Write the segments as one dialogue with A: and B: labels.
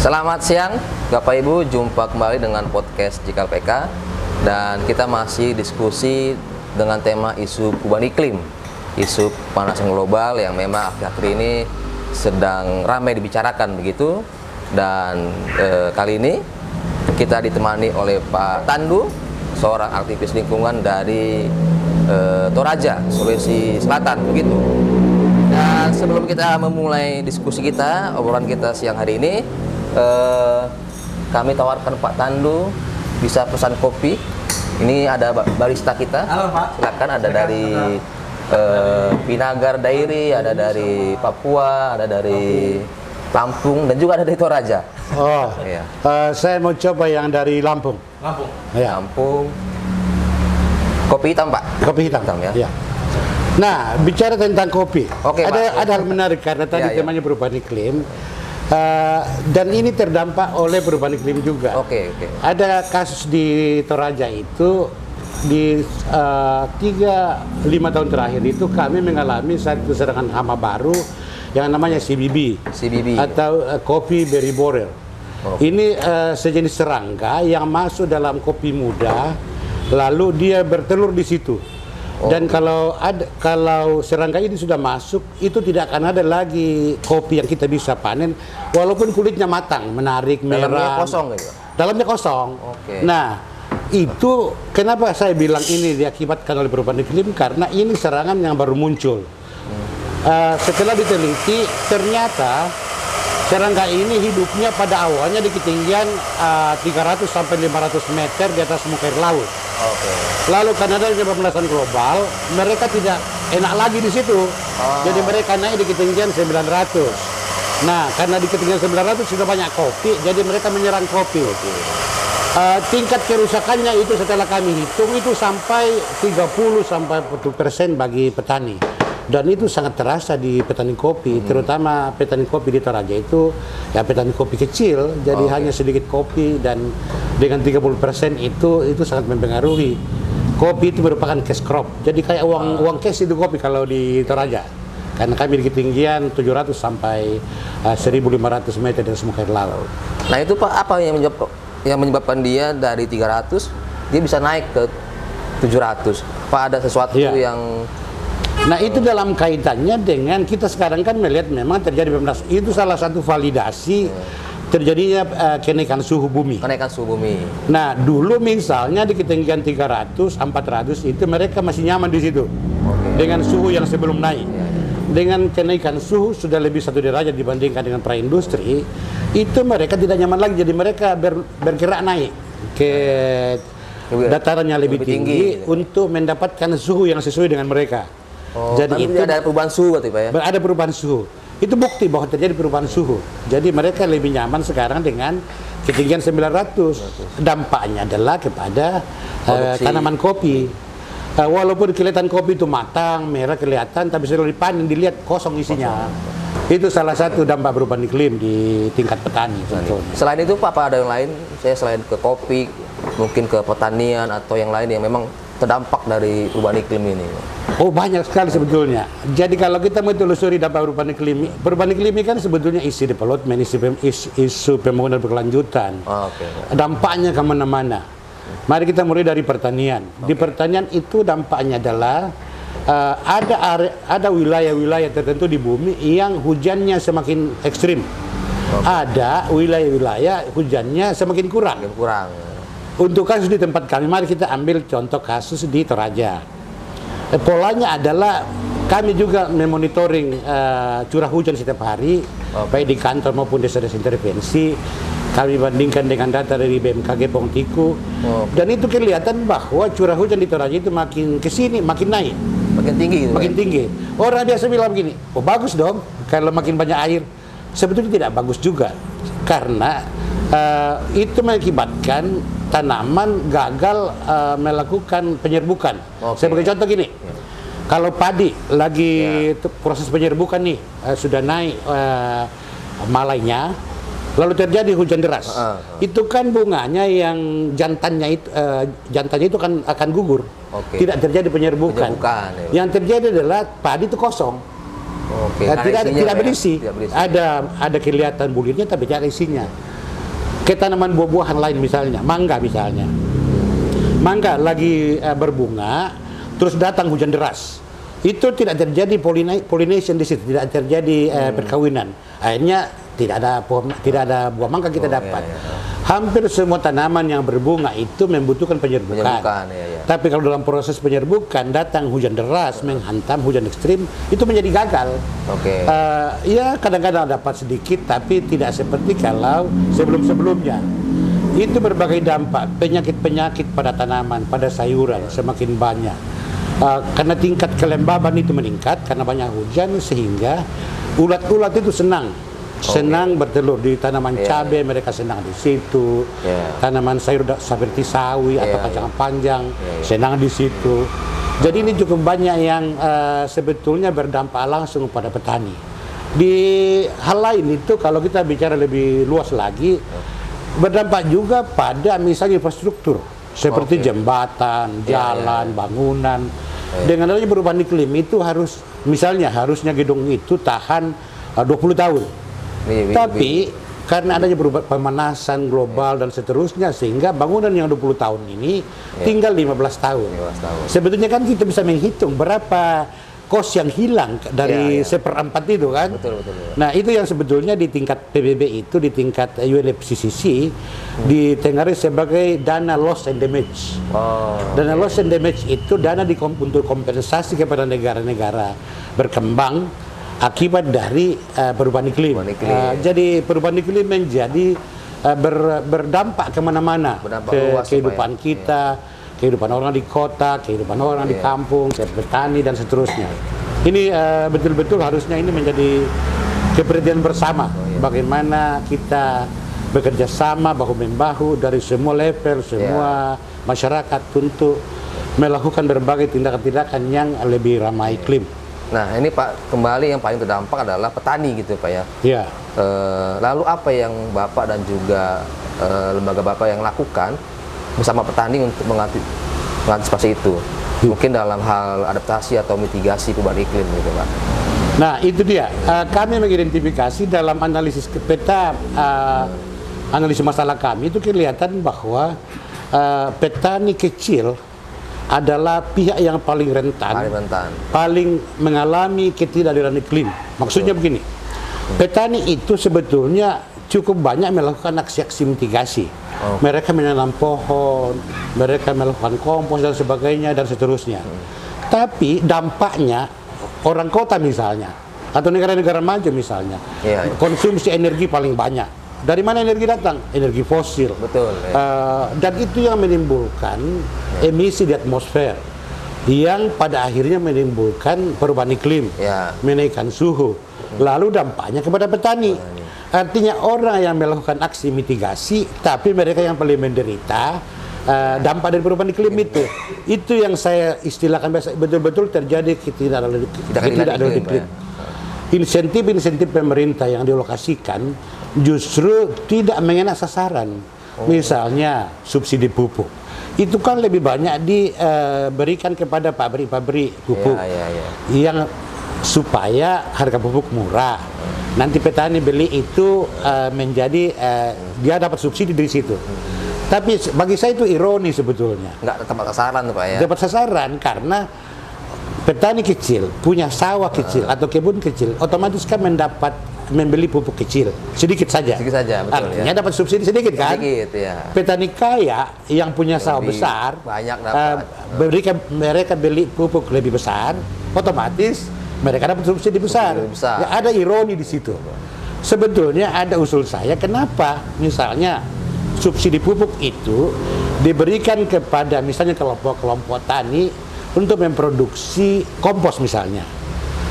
A: Selamat siang, Bapak Ibu. Jumpa kembali dengan podcast Cikal PK. Dan kita masih diskusi dengan tema isu perubahan iklim, isu pemanasan global yang memang akhir-akhir ini sedang ramai dibicarakan begitu. Dan kali ini kita ditemani oleh Pak Tandu, seorang aktivis lingkungan dari Toraja, Sulawesi Selatan begitu. Dan sebelum kita memulai diskusi kita, obrolan kita siang hari ini, kami tawarkan Pak Tandu bisa pesan kopi. Ini ada barista kita.
B: Halo Pak.
A: Silakan, ada dari Pinagar Dairy, ada dari Papua, ada dari Lampung, dan juga ada dari Toraja.
C: Oh,
A: Iya.
C: Saya mau coba yang dari Lampung.
B: Lampung.
C: Ya,
A: Lampung. Kopi hitam, Pak.
C: kopi hitam.
A: Hitam, ya.
C: Ya. Nah, bicara tentang kopi,
A: Oke, Pak.
C: ada hal menarik karena tadi
A: Ya.
C: temanya perubahan iklim. Dan ini terdampak oleh perubahan iklim juga.
A: Oke.
C: Ada kasus di Toraja itu di 3-5 tahun terakhir itu kami mengalami satu serangan hama baru yang namanya CBB atau Coffee Berry Borer. Ini sejenis serangga yang masuk dalam kopi muda, lalu dia bertelur di situ. Dan kalau serangga ini sudah masuk, itu tidak akan ada lagi kopi yang kita bisa panen, walaupun kulitnya matang, menarik, merah.
A: Dalamnya kosong gitu.
C: Dalamnya kosong.
A: Oke.
C: Nah, itu kenapa saya bilang ini diakibatkan oleh perubahan iklim, karena ini serangan yang baru muncul. Setelah diteliti, ternyata serangga ini hidupnya pada awalnya di ketinggian 300 sampai 500 meter di atas muka air laut.
A: Oke.
C: Lalu karena ada pemanasan global, mereka tidak enak lagi di situ. Jadi mereka naik di ketinggian 900. Nah, karena di ketinggian 900 sudah banyak kopi, jadi mereka menyerang kopi. Tingkat kerusakannya itu setelah kami hitung itu sampai 30-40% bagi petani. Dan itu sangat terasa di petani kopi, terutama petani kopi di Toraja itu ya petani kopi kecil, jadi hanya sedikit kopi, dan dengan 30% itu sangat mempengaruhi. Kopi itu merupakan cash crop, jadi kayak uang cash itu kopi kalau di Toraja. Karena kami di ketinggian 700 sampai 1.500 meter dari muka air laut.
A: Nah, itu Pak, apa yang menyebabkan dia dari 300 dia bisa naik ke 700? Pak, ada sesuatu yang
C: Nah, itu dalam kaitannya dengan kita sekarang kan melihat memang terjadi pemanasan. Itu salah satu validasi terjadinya kenaikan suhu bumi.
A: kenaikan suhu bumi.
C: Nah, dulu misalnya di ketinggian 300, 400 itu mereka masih nyaman di situ. Dengan suhu yang sebelum naik. Dengan kenaikan suhu sudah lebih 1 derajat dibandingkan dengan praindustri, itu mereka tidak nyaman lagi, jadi mereka bergerak naik ke dataran yang lebih tinggi
A: gitu.
C: untuk mendapatkan suhu yang sesuai dengan mereka. Jadi itu
A: ada perubahan suhu berarti Pak ya?
C: ada perubahan suhu. Itu bukti bahwa terjadi perubahan suhu. Jadi mereka lebih nyaman sekarang dengan ketinggian 900. Dampaknya adalah kepada tanaman kopi. Walaupun kelihatan kopi itu matang, merah kelihatan, tapi setelah dipanen dilihat kosong isinya. Itu salah satu dampak perubahan iklim di tingkat petani.
A: Selain itu Pak, apa ada yang lain? Saya selain ke kopi, mungkin ke pertanian atau yang lain yang memang terdampak dari perubahan iklim ini?
C: Oh, banyak sekali sebetulnya. Jadi kalau kita mau telusuri dampak perubahan iklim ini kan sebetulnya isu development, isu pembangunan berkelanjutan. Dampaknya kemana-mana. Mari kita mulai dari pertanian. Di pertanian itu dampaknya adalah ada wilayah-wilayah tertentu di bumi yang hujannya semakin ekstrim. Ada wilayah-wilayah hujannya semakin kurang. Untuk kasus di tempat kami, mari kita ambil contoh kasus di Toraja. Polanya adalah kami juga memonitoring curah hujan setiap hari, baik di kantor maupun desa-desa intervensi. Kami bandingkan dengan data dari BMKG Pongtiku, dan itu kelihatan bahwa curah hujan di Toraja itu makin kesini makin naik,
A: makin tinggi gitu,
C: makin tinggi. Orang biasa bilang begini, oh bagus dong kalau makin banyak air. Sebetulnya tidak bagus juga, karena itu mengakibatkan tanaman gagal melakukan penyerbukan. Sebagai contoh gini, kalau padi lagi proses penyerbukan nih, sudah naik malainya, lalu terjadi hujan deras, itu kan bunganya yang jantannya itu akan gugur. Tidak terjadi penyerbukan. Yang terjadi adalah padi itu kosong. Tidak berisi. Ada kelihatan bulirnya tapi tidak isinya. ke tanaman buah-buahan lain misalnya, mangga misalnya. Mangga lagi berbunga, terus datang hujan deras. Itu tidak terjadi pollination di situ, tidak terjadi perkawinan. Akhirnya tidak ada buah mangga kita dapat. Hampir semua tanaman yang berbunga itu membutuhkan penyerbukan. Tapi kalau dalam proses penyerbukan datang hujan deras, menghantam hujan ekstrim, itu menjadi gagal. Ya kadang-kadang dapat sedikit, tapi tidak seperti kalau sebelum-sebelumnya. Itu berbagai dampak, penyakit-penyakit pada tanaman, pada sayuran semakin banyak. Karena tingkat kelembaban itu meningkat karena banyak hujan, sehingga ulat-ulat itu senang bertelur di tanaman cabai, mereka senang di situ. Tanaman sayur seperti sawi atau kacang panjang senang di situ. Jadi ini cukup banyak yang sebetulnya berdampak langsung pada petani. Di hal lain itu kalau kita bicara lebih luas lagi, berdampak juga pada misalnya infrastruktur seperti jembatan, jalan, bangunan. Dengan adanya perubahan iklim itu harusnya gedung itu tahan 20 tahun. Tapi karena adanya pemanasan global dan seterusnya, sehingga bangunan yang 20 tahun ini tinggal 15 tahun. Sebetulnya kan kita bisa menghitung berapa kos yang hilang dari seperempat itu kan. Betul. Nah itu yang sebetulnya di tingkat PBB itu, di tingkat UNFCCC ditengarai sebagai dana loss and damage. Dana loss and damage itu dana untuk kompensasi kepada negara-negara berkembang akibat dari perubahan iklim. Jadi perubahan iklim menjadi berdampak kemana-mana, ke kehidupan kita, kehidupan orang di kota, kehidupan orang di kampung, petani dan seterusnya. Ini betul-betul harusnya ini menjadi keperhatian bersama. Bagaimana kita bekerja sama bahu-membahu dari semua level, semua masyarakat untuk melakukan berbagai tindakan-tindakan yang lebih ramah iklim.
A: Nah ini Pak, kembali yang paling terdampak adalah petani gitu Pak ya. Lalu apa yang Bapak dan juga lembaga Bapak yang lakukan bersama petani untuk mengantisipasi itu? Mungkin dalam hal adaptasi atau mitigasi perubahan iklim gitu Pak.
C: Nah itu dia, kami mengidentifikasi dalam analisis peta, analisis masalah kami itu kelihatan bahwa petani kecil adalah pihak yang paling rentan, paling mengalami ketidakadilan iklim. Maksudnya begini, petani itu sebetulnya cukup banyak melakukan aksi-aksi mitigasi. Mereka menanam pohon, mereka melakukan kompos dan sebagainya dan seterusnya. Tapi dampaknya orang kota misalnya, atau negara-negara maju misalnya, konsumsi energi paling banyak. Dari mana energi datang? Energi fosil. Dan itu yang menimbulkan emisi di atmosfer, yang pada akhirnya menimbulkan perubahan iklim, menaikkan suhu. Lalu dampaknya kepada petani. Artinya orang yang melakukan aksi mitigasi, tapi mereka yang paling menderita dampak dari perubahan iklim itu. Itu yang saya istilahkan betul-betul terjadi ketidakadilan iklim. Insentif-insentif pemerintah yang dialokasikan justru tidak mengenai sasaran. Misalnya subsidi pupuk, itu kan lebih banyak diberikan kepada pabrik-pabrik pupuk yang supaya harga pupuk murah. Nanti petani beli itu menjadi dia dapat subsidi dari situ. Tapi bagi saya itu ironi sebetulnya.
A: Nggak tepat sasaran tuh Pak ya.
C: Tepat sasaran karena petani kecil punya sawah kecil atau kebun kecil, otomatis kan membeli pupuk kecil sedikit saja. Betul, artinya dapat subsidi sedikit kan. Petani kaya yang punya sawah besar, banyak dapat. Mereka beli pupuk lebih besar, otomatis mereka dapat subsidi besar. Ya, ada ironi di situ. Sebetulnya ada usul saya, kenapa misalnya subsidi pupuk itu diberikan kepada misalnya kelompok-kelompok tani untuk memproduksi kompos misalnya.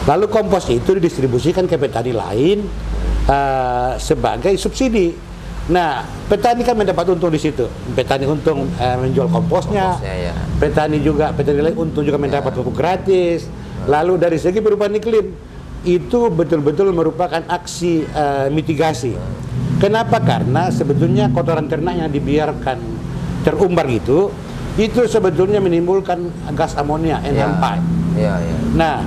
C: Lalu kompos itu didistribusikan ke petani lain sebagai subsidi. Nah, petani kan mendapat untung di situ. Petani untung menjual komposnya. Petani lain untung juga mendapat pupuk gratis. Lalu dari segi perubahan iklim itu betul-betul merupakan aksi mitigasi. Kenapa? Karena sebetulnya kotoran ternak yang dibiarkan terumbar gitu, itu sebetulnya menimbulkan gas amonia N2. Nah,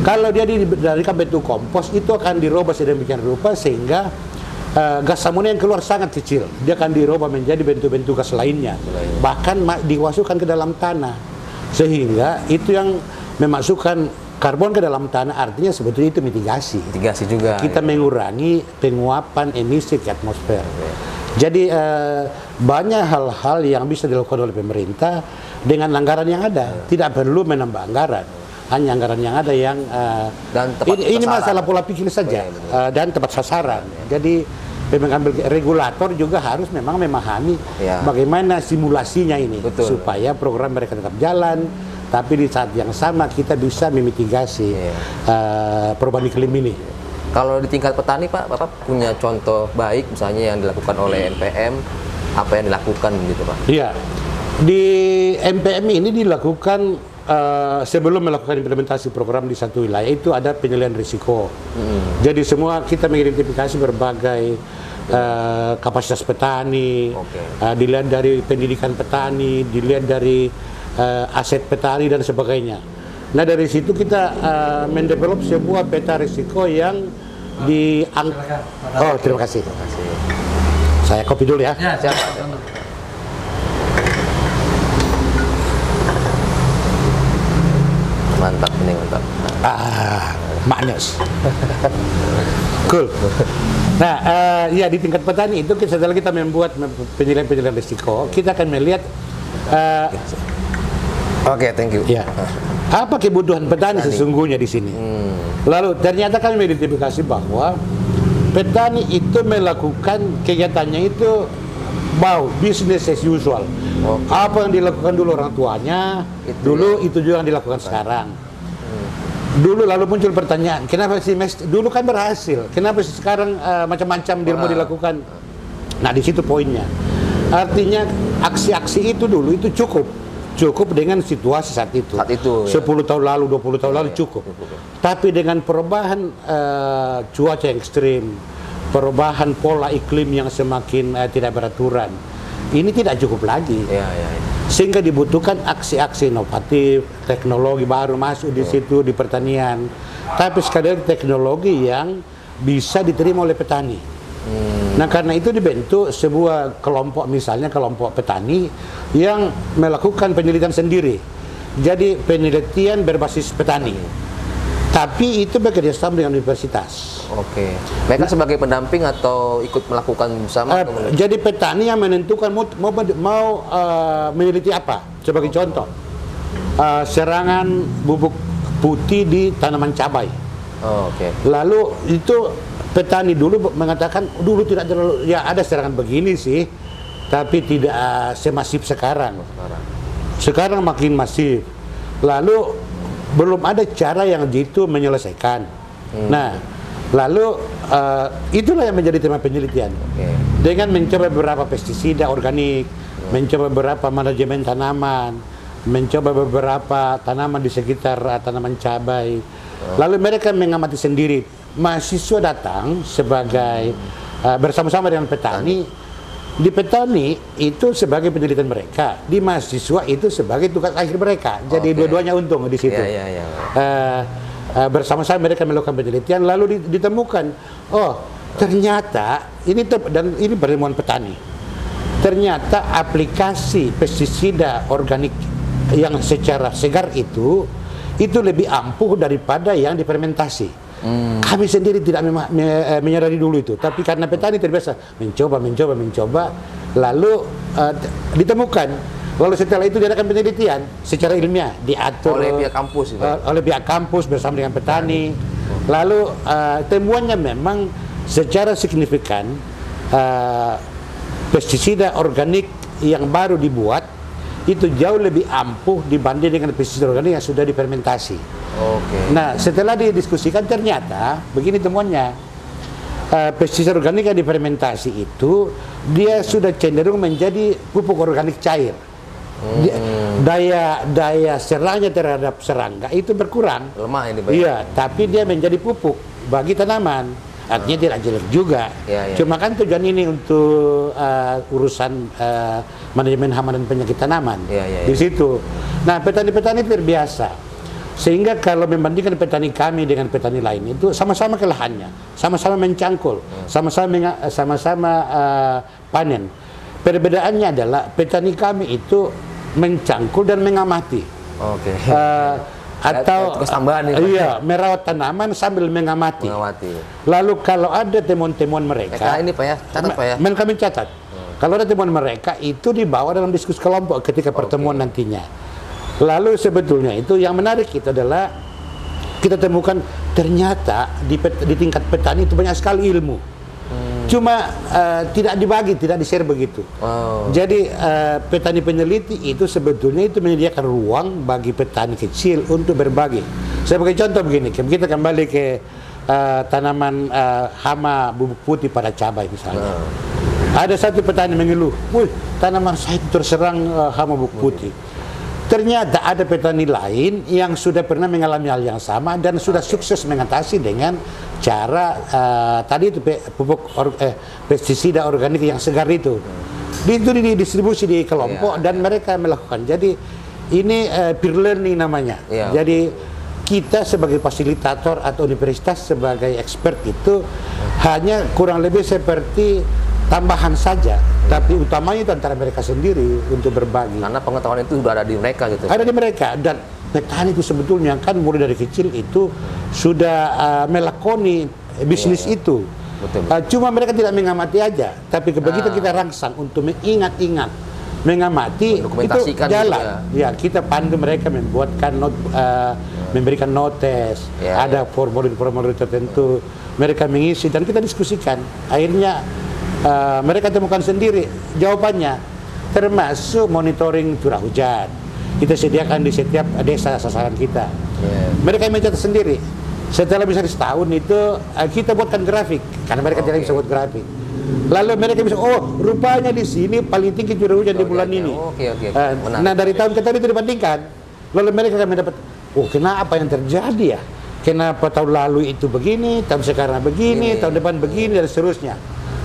C: kalau dia diberikan bentuk kompos, itu akan dirubah sedemikian rupa sehingga gas amonia yang keluar sangat kecil. Dia akan dirubah menjadi bentuk-bentuk gas lainnya. Bahkan dimasukkan ke dalam tanah. Sehingga itu yang memasukkan karbon ke dalam tanah, artinya sebetulnya itu mitigasi.
A: Mitigasi juga.
C: Kita mengurangi penguapan emisi ke atmosfer. Jadi banyak hal-hal yang bisa dilakukan oleh pemerintah dengan anggaran yang ada. Tidak perlu menambah anggaran. Hanya anggaran yang ada yang
A: dan tepat
C: ini masalah pola pikir saja. Dan tepat sasaran. Jadi pengambil regulator juga harus memang memahami bagaimana simulasinya ini. Supaya program mereka tetap jalan, tapi di saat yang sama kita bisa memitigasi perubahan iklim ini.
A: Kalau di tingkat petani Pak, Bapak punya contoh baik misalnya yang dilakukan oleh NPM, apa yang dilakukan gitu Pak? Iya,
C: di NPM ini dilakukan sebelum melakukan implementasi program di satu wilayah itu ada penilaian risiko. Jadi semua kita mengidentifikasi berbagai kapasitas petani, dilihat dari pendidikan petani, dilihat dari aset petani dan sebagainya. Nah dari situ kita mendevelop sebuah peta risiko yang Oh terima kasih. Saya copy dulu ya.
A: Siap. Mantap ini mantap.
C: Maknyos. Cool. Nah, ya di tingkat petani itu setelah kita membuat penilaian risiko, kita akan melihat
A: Oke, thank you.
C: Ya. Apa kebutuhan petani sesungguhnya di sini? Lalu ternyata kami mengidentifikasi bahwa petani itu melakukan kegiatannya itu business as usual. Apa yang dilakukan dulu orang tuanya, itu juga yang dilakukan sekarang. Dulu lalu muncul pertanyaan, kenapa sih dulu kan berhasil, kenapa sih sekarang macam-macam ilmu dilakukan? Nah di situ poinnya. Artinya aksi-aksi itu dulu itu cukup dengan situasi saat itu 10 tahun lalu, 20 tahun lalu cukup. Tapi dengan perubahan cuaca yang ekstrim, perubahan pola iklim yang semakin tidak beraturan, ini tidak cukup lagi. Sehingga dibutuhkan aksi-aksi inovatif, teknologi baru masuk di situ di pertanian. Tapi sekali lagi teknologi yang bisa diterima oleh petani. Nah karena itu dibentuk sebuah kelompok, misalnya kelompok petani yang melakukan penelitian sendiri. Jadi penelitian berbasis petani, tapi itu bekerja sama dengan universitas.
A: Mereka sebagai pendamping atau ikut melakukan bersama?
C: Jadi petani yang menentukan mau meneliti apa. Sebagai contoh, serangan bubuk putih di tanaman cabai. Lalu itu petani dulu mengatakan dulu tidak terlalu, ya ada serangan begini sih, tapi tidak semasif sekarang. Sekarang makin masif. Lalu belum ada cara yang jitu menyelesaikan. Nah, lalu itulah yang menjadi tema penelitian. Dengan mencoba beberapa pestisida organik, mencoba beberapa manajemen tanaman, mencoba beberapa tanaman di sekitar tanaman cabai. Lalu mereka mengamati sendiri. Mahasiswa datang sebagai bersama-sama dengan petani. Di petani itu sebagai penelitian mereka, di mahasiswa itu sebagai tugas akhir mereka. Jadi dua-duanya untung di situ. Bersama-sama mereka melakukan penelitian, lalu ditemukan, ternyata ini pertemuan petani. Ternyata aplikasi pestisida organik yang secara segar itu lebih ampuh daripada yang difermentasi. Kami sendiri tidak menyadari dulu itu, tapi karena petani terbiasa mencoba, lalu ditemukan, lalu setelah itu diadakan penelitian secara ilmiah, diatur
A: oleh pihak kampus,
C: bersama dengan petani. Lalu temuannya memang secara signifikan pestisida organik yang baru dibuat itu jauh lebih ampuh dibanding dengan pestisida organik yang sudah difermentasi. Nah, setelah didiskusikan ternyata begini temuannya. Pestisida organik yang difermentasi itu dia sudah cenderung menjadi pupuk organik cair. Daya serangnya terhadap serangga itu berkurang.
A: Lemah ini.
C: Iya, tapi dia menjadi pupuk bagi tanaman. Artinya tidak jelek juga. Cuma kan tujuan ini untuk urusan manajemen hama dan penyakit tanaman. Di situ. Nah, petani-petani terbiasa. Sehingga kalau membandingkan petani kami dengan petani lain itu sama-sama ke lahannya, sama-sama mencangkul, sama-sama panen. Perbedaannya adalah petani kami itu mencangkul dan mengamati.
A: Oke.
C: Atau iya, merawat tanaman sambil mengamati. Lalu kalau ada temuan-temuan mereka,
A: ini Pak ya, catat Pak ya.
C: Mereka mencatat. Kalau ada temuan mereka itu dibawa dalam diskusi kelompok ketika pertemuan nantinya. Lalu sebetulnya itu yang menarik itu adalah kita temukan ternyata di tingkat petani itu banyak sekali ilmu. Cuma tidak dibagi, tidak di-share begitu. Jadi petani peneliti itu sebetulnya itu menyediakan ruang bagi petani kecil untuk berbagi. Sebagai contoh begini, kita kembali ke tanaman hama bubuk putih pada cabai misalnya. Ada satu petani mengeluh, "Wih, tanaman saya itu terserang hama bubuk putih." Ternyata ada petani lain yang sudah pernah mengalami hal yang sama dan sudah sukses mengatasi dengan cara tadi itu pupuk pestisida organik yang segar itu. Itu didistribusi di kelompok dan mereka melakukan. Jadi ini peer learning namanya. Jadi kita sebagai fasilitator atau universitas sebagai expert itu hanya kurang lebih seperti tambahan saja, tapi utamanya itu antara mereka sendiri untuk berbagi.
A: Karena pengetahuan itu sudah ada di mereka gitu.
C: Ada di mereka, dan petani itu sebetulnya kan mulai dari kecil itu sudah melakoni bisnis itu. Betul. Cuma mereka tidak mengamati aja, tapi begitu kita rangsang untuk mengingat-ingat, mengamati, itu jalan. Ya, kita pandu mereka membuatkan memberikan notes, ada formulir-formulir tertentu, mereka mengisi dan kita diskusikan. Akhirnya mereka temukan sendiri jawabannya, termasuk monitoring curah hujan. Kita sediakan di setiap desa sasaran kita. Mereka mencatat sendiri. Setelah misalnya setahun itu kita buatkan grafik, karena mereka tidak bisa buat grafik. Lalu mereka bisa, oh rupanya di sini paling tinggi curah hujan di bulan ini. Nah dari tahun ke tahun itu dibandingkan. Lalu mereka akan mendapat, oh kenapa yang terjadi ya? Kenapa tahun lalu itu begini, tahun sekarang begini, tahun depan begini, dan seterusnya.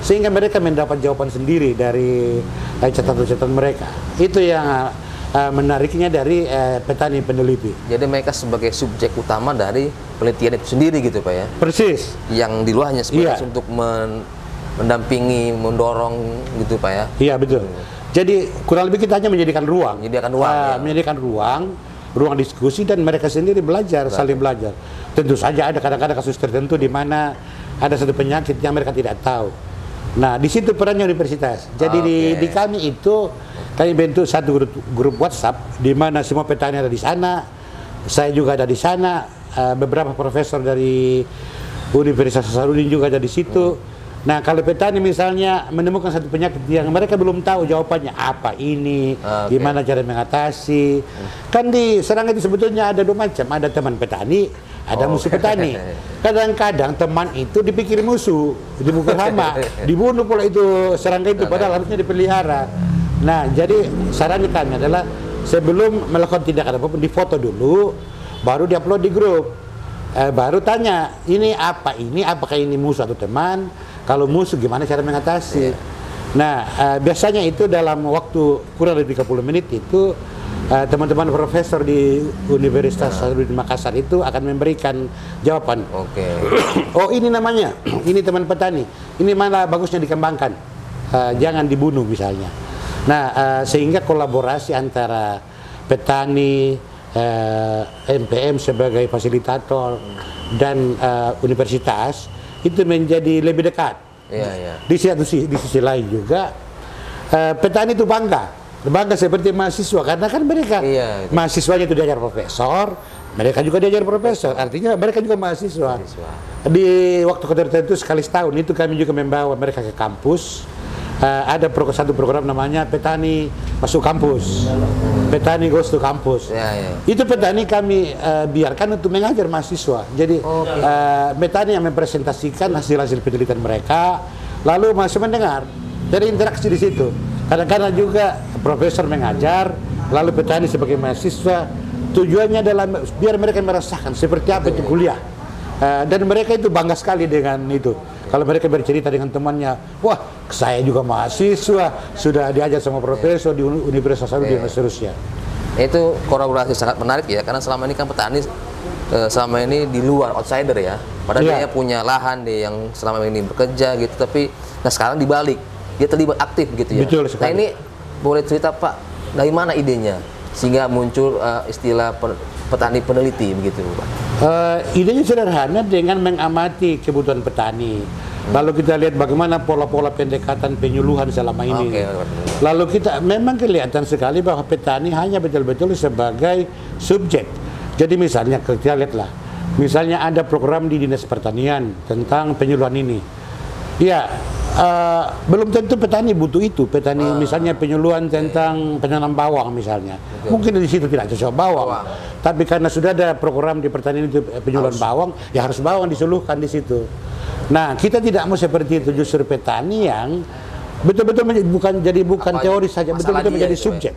C: Sehingga mereka mendapat jawaban sendiri dari catatan-catatan mereka. Itu yang menariknya dari petani peneliti.
A: Jadi mereka sebagai subjek utama dari penelitian itu sendiri gitu Pak ya?
C: Persis.
A: Yang di luar hanya sebatas untuk mendampingi, mendorong gitu Pak ya?
C: Iya betul. Jadi kurang lebih kita hanya menyediakan ruang.
A: Menyediakan
C: ruang diskusi dan mereka sendiri belajar, saling belajar. Tentu saja ada kadang-kadang kasus tertentu di mana ada satu penyakit yang mereka tidak tahu. Nah, di situ perannya universitas. Jadi di kami itu kami bentuk satu grup WhatsApp di mana semua petani ada di sana. Saya juga ada di sana. Beberapa profesor dari Universitas Hasanuddin juga ada di situ. Nah, kalau petani misalnya menemukan satu penyakit yang mereka belum tahu jawabannya apa ini, gimana cara mengatasi. Kan di serangga itu sebetulnya ada dua macam, ada teman petani, ada musuh petani. Kadang-kadang teman itu dipikir musuh, dipukul hama, dibunuh pula itu serangga itu, padahal harusnya dipelihara. Nah, jadi sarannya kami adalah sebelum melakukan tindakan apapun, difoto dulu, baru diupload di grup. Baru tanya, ini apa ini, apakah ini musuh atau teman? Kalau musuh gimana cara mengatasi? Nah, biasanya itu dalam waktu kurang lebih 30 menit itu teman-teman profesor di Universitas Hasanuddin Makassar itu akan memberikan jawaban. Oh ini namanya, ini teman petani, ini mana bagusnya dikembangkan, jangan dibunuh misalnya. Nah, sehingga kolaborasi antara petani, MPM sebagai fasilitator dan universitas itu menjadi lebih dekat. Di sisi lain juga petani itu bangga seperti mahasiswa, karena kan mereka mahasiswanya itu diajar profesor, mereka juga diajar profesor, artinya mereka juga mahasiswa. Di waktu tertentu sekali setahun itu kami juga membawa mereka ke kampus. Ada satu program namanya Petani Masuk Kampus, Petani Goes to Kampus. Itu petani kami biarkan untuk mengajar mahasiswa. Jadi petani yang mempresentasikan hasil-hasil penelitian mereka, lalu mahasiswa mendengar. Jadi interaksi di situ. Kadang-kadang juga profesor mengajar, lalu petani sebagai mahasiswa. Tujuannya adalah biar mereka merasakan seperti apa itu kuliah. Dan mereka itu bangga sekali dengan itu. Kalau mereka bercerita dengan temannya, wah saya juga mahasiswa, sudah diajar sama profesor di Universitas Hasanuddin dan seterusnya.
A: Itu kolaborasi sangat menarik ya, karena selama ini kan petani selama ini di luar, outsider ya. Padahal dia punya lahan deh yang selama ini bekerja gitu, tapi sekarang dibalik dia terlibat aktif gitu ya.
C: Betul sekali.
A: Nah ini boleh cerita Pak, dari mana idenya sehingga muncul istilah petani peneliti begitu Pak?
C: Idenya sederhana dengan mengamati kebutuhan petani. Lalu kita lihat bagaimana pola-pola pendekatan penyuluhan selama ini. Lalu kita memang kelihatan sekali bahwa petani hanya betul-betul sebagai subjek. Jadi misalnya kita lihatlah, misalnya ada program di Dinas Pertanian tentang penyuluhan ini. Ya, belum tentu petani butuh itu. Petani misalnya penyuluhan tentang penanam bawang misalnya. Mungkin di situ tidak cocok bawang. Tapi karena sudah ada program di pertanian itu penyuluhan bawang, ya harus bawang disuluhkan di situ. Nah, kita tidak mau seperti itu, justru petani yang betul-betul bukan teori saja, betul-betul menjadi subjek.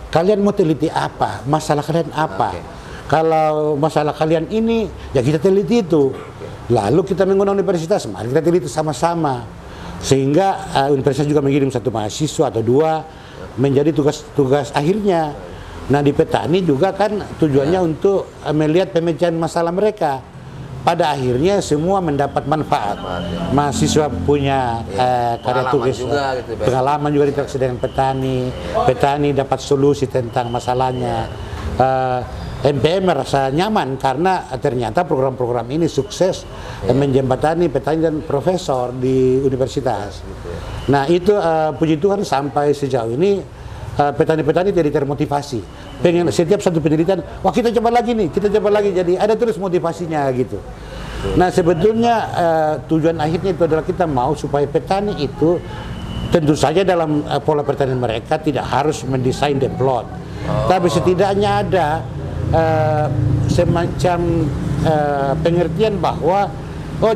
C: Kalian mau teliti apa? Masalah kalian apa? Kalau masalah kalian ini, ya kita teliti itu. Lalu kita mengundang universitas, mari kita teliti sama-sama. Sehingga universitas juga mengirim satu mahasiswa atau dua menjadi tugas akhirnya. Nah, di petani juga kan tujuannya untuk melihat pemecahan masalah mereka. Pada akhirnya semua mendapat manfaat. Mahasiswa punya karya tulis, pengalaman juga interaksi dengan petani. Petani dapat solusi tentang masalahnya. MPM merasa nyaman karena ternyata program-program ini sukses menjembatani petani dan profesor di universitas. Nah itu puji Tuhan sampai sejauh ini petani-petani jadi termotivasi. Pengen setiap satu penelitian, wah kita coba lagi nih, kita coba lagi, jadi ada terus motivasinya gitu. Nah sebetulnya tujuan akhirnya itu adalah kita mau supaya petani itu tentu saja dalam pola pertanian mereka tidak harus mendesain the plot, tapi setidaknya ada semacam pengertian bahwa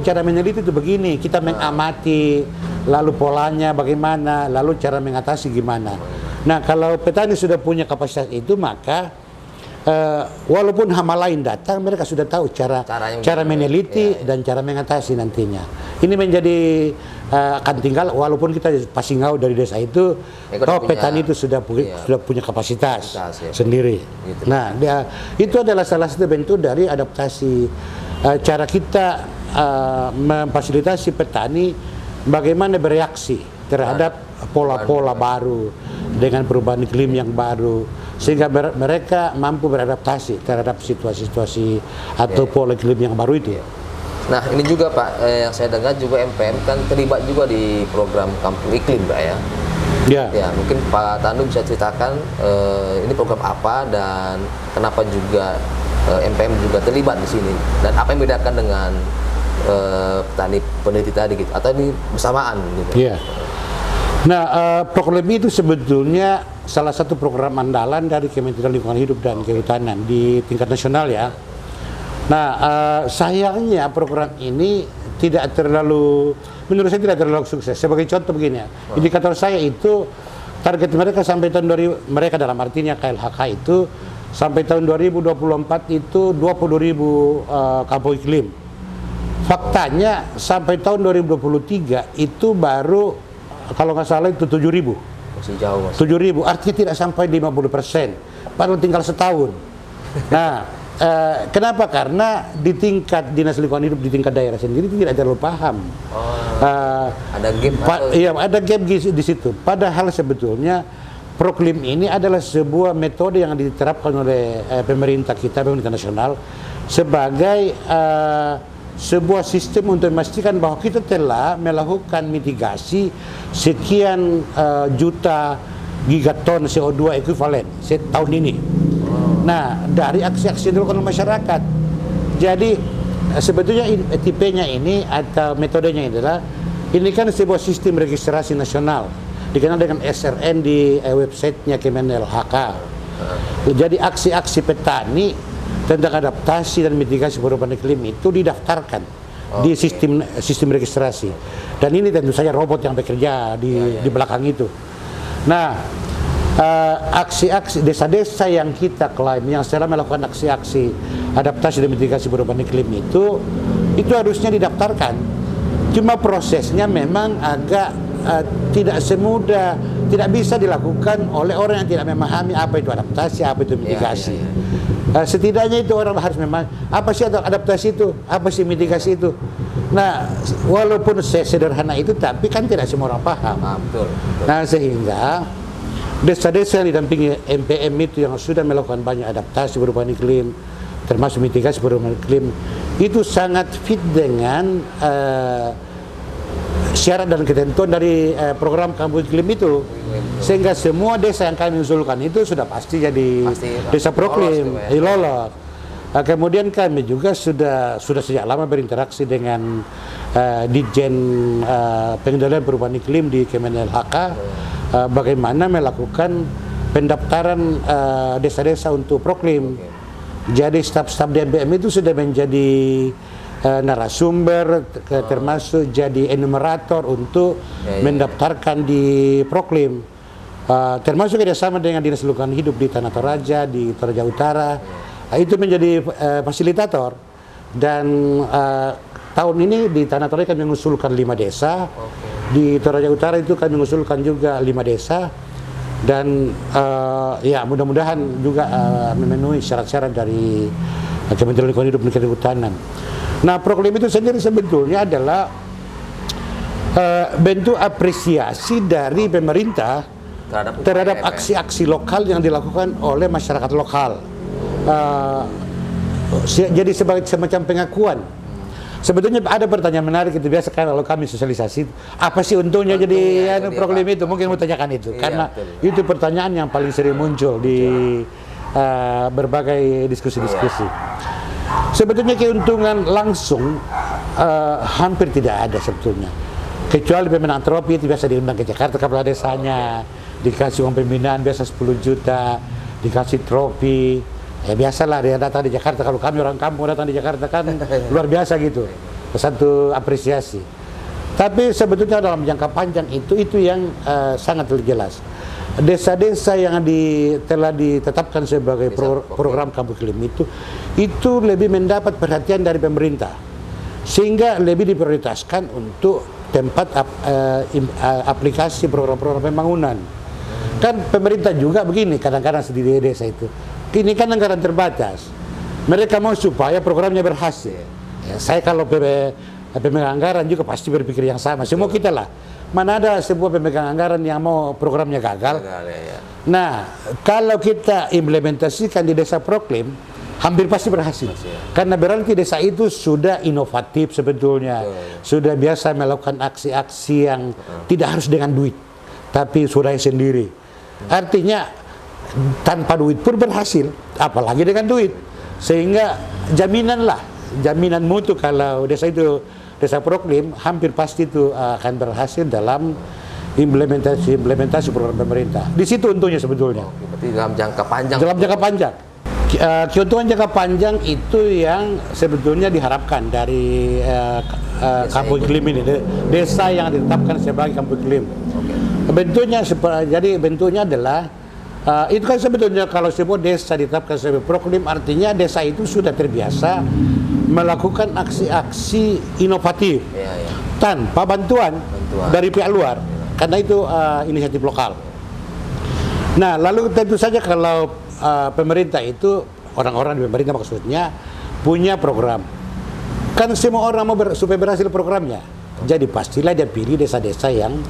C: cara meneliti itu begini, kita mengamati, lalu polanya bagaimana, lalu cara mengatasi gimana. Nah kalau petani sudah punya kapasitas itu, maka walaupun hama lain datang, mereka sudah tahu cara meneliti dan cara mengatasi nantinya. Ini menjadi akan tinggal, walaupun kita Pasingau dari desa itu, petani itu sudah punya kapasitas sendiri. Gitu. Nah, itu adalah salah satu bentuk dari adaptasi cara kita memfasilitasi petani bagaimana bereaksi terhadap pola-pola baru dengan perubahan iklim yang baru, sehingga mereka mampu beradaptasi terhadap situasi-situasi atau pola iklim yang baru itu.
A: Nah ini juga Pak, yang saya dengar juga MPM kan terlibat juga di program Kampung Iklim Pak ya. Ya mungkin Pak Tandu bisa ceritakan ini program apa dan kenapa juga MPM juga terlibat di sini, dan apa yang membedakan dengan petani peneliti tadi gitu, atau ini bersamaan gitu.
C: Iya. Nah, program itu sebetulnya salah satu program andalan dari Kementerian Lingkungan Hidup dan Kehutanan di tingkat nasional ya. Nah, sayangnya program ini tidak terlalu, menurut saya tidak terlalu sukses. Sebagai contoh begini ya, indikator saya itu target mereka sampai tahun 2000, mereka dalam artinya KLHK itu sampai tahun 2024 itu 20.000 kampung iklim. Faktanya sampai tahun 2023 itu baru, kalau nggak salah itu 7.000.
A: Masih jauh.
C: 7.000, artinya tidak sampai 50%. Padahal tinggal setahun. Nah, kenapa? Karena di tingkat Dinas Lingkungan Hidup, di tingkat daerah sendiri tidak terlalu paham.
A: Ada gap.
C: Iya, ada gap di situ. Padahal sebetulnya Proklim ini adalah sebuah metode yang diterapkan oleh pemerintah kita, pemerintah nasional, sebagai sebuah sistem untuk memastikan bahwa kita telah melakukan mitigasi sekian juta gigaton CO2 ekuivalen tahun ini. Nah, dari aksi-aksi yang dilakukan oleh masyarakat. Jadi sebetulnya tipenya ini atau metodenya adalah, ini kan sebuah sistem registrasi nasional dikenal dengan SRN di websitenya Kemenlhk. Jadi aksi-aksi petani tentang adaptasi dan mitigasi perubahan iklim itu didaftarkan di sistem registrasi, dan ini tentu saja robot yang bekerja di belakang itu. Nah, aksi-aksi desa-desa yang kita klaim yang setelah melakukan aksi-aksi adaptasi dan mitigasi perubahan iklim itu harusnya didaftarkan. Cuma prosesnya memang agak tidak semudah tidak bisa dilakukan oleh orang yang tidak memahami apa itu adaptasi, apa itu mitigasi. Setidaknya itu orang harus memang apa sih adaptasi itu, apa sih mitigasi itu. Nah, walaupun sederhana itu, tapi kan tidak semua orang paham.
A: Betul.
C: Nah, sehingga desa-desa yang didampingi MPM itu yang sudah melakukan banyak adaptasi perubahan iklim, termasuk mitigasi perubahan iklim, itu sangat fit dengan syarat dan ketentuan dari program kampung iklim itu, sehingga semua desa yang kami usulkan itu sudah pasti jadi desa proklim, lolos. Kemudian kami juga sudah sejak lama berinteraksi dengan Ditjen Pengendalian Perubahan Iklim di Kementerian LHK, bagaimana melakukan pendaftaran desa-desa untuk proklim. Jadi staf-staf DMPM itu sudah menjadi narasumber, termasuk jadi enumerator untuk mendaftarkan di proklim, termasuk kerjasama dengan Dinas Lingkungan Hidup di Tanah Toraja, di Toraja Utara, itu menjadi fasilitator. Dan tahun ini di Tanah Toraja kami mengusulkan 5 desa, di Toraja Utara itu kami mengusulkan juga 5 desa, dan ya mudah-mudahan juga memenuhi syarat-syarat dari Kementerian Lingkungan Hidup dan Kehutanan. Nah, proklim itu sendiri sebetulnya adalah bentuk apresiasi dari pemerintah terhadap aksi-aksi lokal yang dilakukan oleh masyarakat lokal. Jadi sebagai semacam pengakuan. Sebetulnya ada pertanyaan menarik itu biasa kan kalau kami sosialisasi, apa sih untungnya jadi proklim itu? Mungkin mau tanyakan itu, karena itu pertanyaan yang paling sering muncul di berbagai diskusi-diskusi. Sebetulnya keuntungan langsung hampir tidak ada sebetulnya, kecuali pemenang trofi itu biasa diundang ke Jakarta kepala desanya, dikasih uang pembinaan biasa 10 juta, dikasih trofi. Ya biasalah dia datang di Jakarta, kalau kami orang kampung datang di Jakarta kan luar biasa gitu, satu apresiasi. Tapi sebetulnya dalam jangka panjang itu yang sangat jelas. Desa-desa yang telah ditetapkan sebagai program kampung iklim itu lebih mendapat perhatian dari pemerintah, sehingga lebih diprioritaskan untuk tempat aplikasi program-program pembangunan. Kan pemerintah juga begini kadang-kadang di desa itu, ini kan anggaran terbatas, mereka mau supaya programnya berhasil. Ya, saya kalau pemegang anggaran juga pasti berpikir yang sama, semua kita lah. Mana ada sebuah pemegang anggaran yang mau programnya gagal. Nah, kalau kita implementasikan di desa proklim, hampir pasti berhasil. Karena berarti desa itu sudah inovatif sebetulnya, sudah biasa melakukan aksi-aksi yang tidak harus dengan duit, tapi sudah sendiri. Artinya tanpa duit pun berhasil, apalagi dengan duit. Sehingga jaminan mutu kalau desa proklim hampir pasti itu akan berhasil dalam implementasi program pemerintah. Di situ untungnya sebetulnya.
A: Berarti dalam jangka panjang.
C: Dalam jangka panjang. Keuntungan jangka panjang itu yang sebetulnya diharapkan dari kampung iklim ini, desa yang ditetapkan sebagai kampung iklim. Bentuknya adalah itu kan sebetulnya kalau semua desa ditetapkan sebagai proklim, artinya desa itu sudah terbiasa melakukan aksi-aksi inovatif tanpa bantuan dari pihak luar, karena itu inisiatif lokal. Nah, lalu tentu saja kalau pemerintah itu, orang-orang di pemerintah maksudnya punya program, kan semua orang mau supaya berhasil programnya, jadi pastilah dia pilih desa-desa yang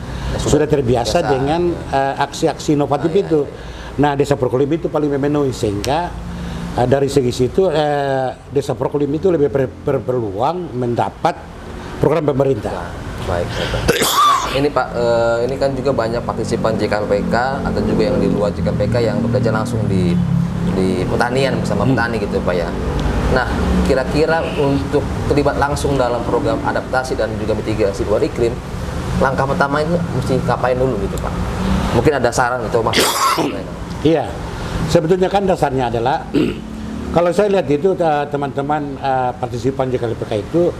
C: sudah terbiasa dengan aksi-aksi inovatif itu. Nah, desa proklim itu paling memenuhi, sehingga dari segi situ desa proklim itu lebih berpeluang mendapat program pemerintah.
A: Baik. Nah, ini Pak, ini kan juga banyak partisipan JKPK atau juga yang di luar JKPK yang bekerja langsung di pertanian bersama petani gitu Pak ya. Nah, kira-kira untuk terlibat langsung dalam program adaptasi dan juga mitigasi perubahan iklim, langkah pertama itu mesti ngapain dulu gitu Pak? Mungkin ada saran atau Mas?
C: Iya, sebetulnya kan dasarnya adalah kalau saya lihat itu teman-teman partisipan JKPK itu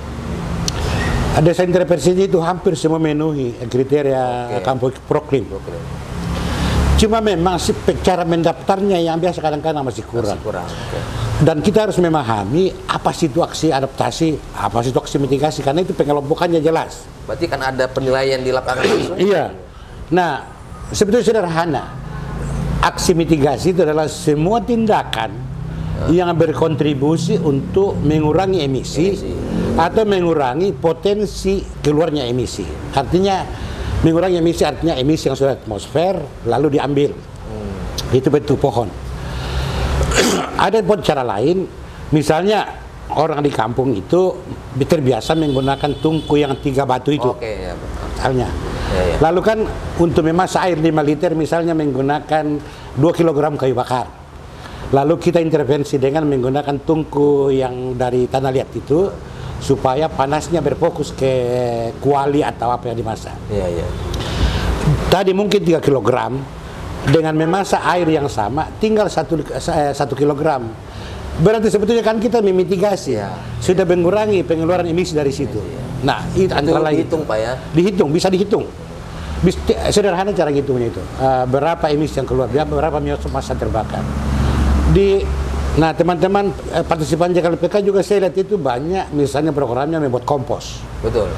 C: desa intervensinya itu hampir semua memenuhi kriteria kampung proklim. Cuma memang cara mendaftarnya yang biasa kadang-kadang masih kurang. Dan kita harus memahami apa sih itu aksi adaptasi, apa sih itu aksi mitigasi, karena itu pengelompokannya jelas.
A: Berarti kan ada penilaian di lapangan langsung.
C: Iya. Nah, sebetulnya sederhana. Aksi mitigasi itu adalah semua tindakan yang berkontribusi untuk mengurangi emisi atau mengurangi potensi keluarnya emisi. Artinya mengurangi emisi artinya emisi yang sudah atmosfer lalu diambil. Itu bentuk pohon. Ada pun cara lain, misalnya orang di kampung itu terbiasa menggunakan tungku yang 3 batu itu.
A: Oke, ya.
C: Misalnya.
A: Ya.
C: Lalu kan untuk memasak air 5 liter misalnya menggunakan 2 kg kayu bakar. Lalu kita intervensi dengan menggunakan tungku yang dari tanah liat itu supaya panasnya berfokus ke kuali atau apa yang dimasak.
A: Iya.
C: Tadi mungkin 3 kg dengan memasak air yang sama tinggal 1 kg. Berarti sebetulnya kan kita memitigasi, sudah mengurangi pengeluaran emisi dari situ. Nah, itu antara lain
A: dihitung Pak ya.
C: Bisa dihitung. Sederhana cara ngitungnya itu. Berapa emisi yang keluar, berapa massa terbakar. Nah, teman-teman partisipan JKLPK juga saya lihat itu banyak misalnya programnya membuat kompos.
A: Betul.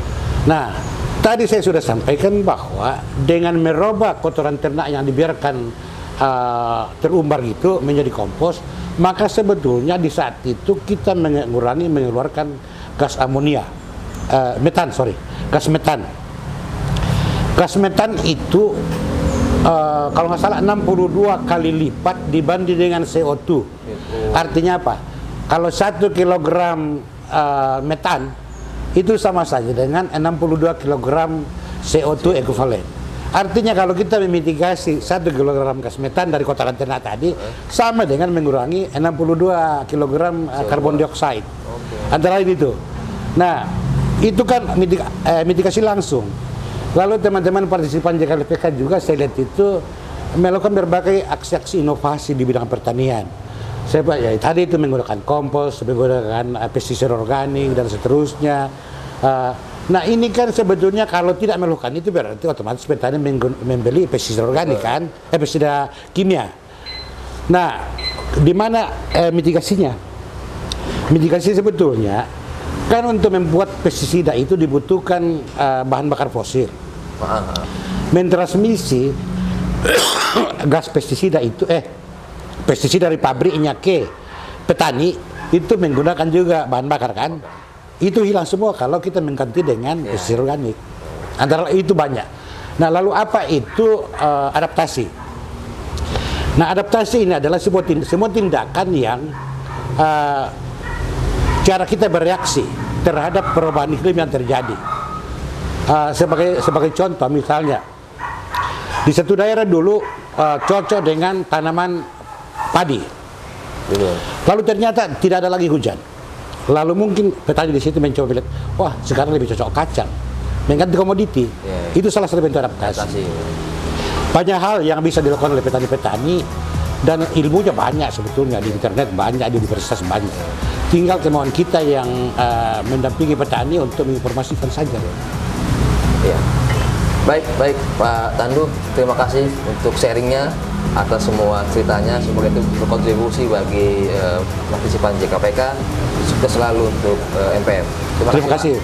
C: Nah, tadi saya sudah sampaikan bahwa dengan merubah kotoran ternak yang dibiarkan terumbar gitu menjadi kompos, maka sebetulnya di saat itu kita mengurangi mengeluarkan gas amonia, gas metan. Gas metan itu kalau nggak salah 62 kali lipat dibanding dengan CO2. Artinya apa? Kalau 1 kilogram metan itu sama saja dengan 62 kg CO2 ekuivalen. Artinya kalau kita memitigasi 1 kg gas metan dari kotoran ternak tadi sama dengan mengurangi 62 kg karbon dioksida. Antara lain itu. Nah, itu kan mitigasi langsung. Lalu teman-teman partisipan JKLPK juga saya lihat itu melakukan berbagai aksi-aksi inovasi di bidang pertanian. Tadi itu menggunakan kompos, menggunakan pestisida organik dan seterusnya. Nah, ini kan sebetulnya kalau tidak melakukan itu berarti otomatis petani membeli pestisida organik kan, pestisida kimia. Nah, di mana mitigasinya? Mitigasi sebetulnya kan untuk membuat pestisida itu dibutuhkan bahan bakar fosil. Mentransmisi gas pestisida itu pestisida dari pabriknya ke petani itu menggunakan juga bahan bakar kan. Itu hilang semua kalau kita mengganti dengan pestisida organik. Antara itu banyak. Nah, lalu apa itu adaptasi? Nah, adaptasi ini adalah semua tindakan yang cara kita bereaksi terhadap perubahan iklim yang terjadi. Sebagai contoh misalnya di satu daerah dulu cocok dengan tanaman padi. Lalu ternyata tidak ada lagi hujan. Lalu mungkin petani di situ mencoba lihat, wah sekarang lebih cocok kacang, mengganti komoditi. Itu salah satu bentuk adaptasi. Banyak hal yang bisa dilakukan oleh petani-petani dan ilmunya banyak sebetulnya di internet banyak, di universitas banyak. Tinggal kemauan kita yang mendampingi petani untuk menginformasikan saja.
A: Ya. Baik Pak Tandu, terima kasih untuk sharingnya atas semua ceritanya. Semoga itu berkontribusi bagi partisipan JKPK. Sukses selalu untuk MPM.
C: Terima kasih.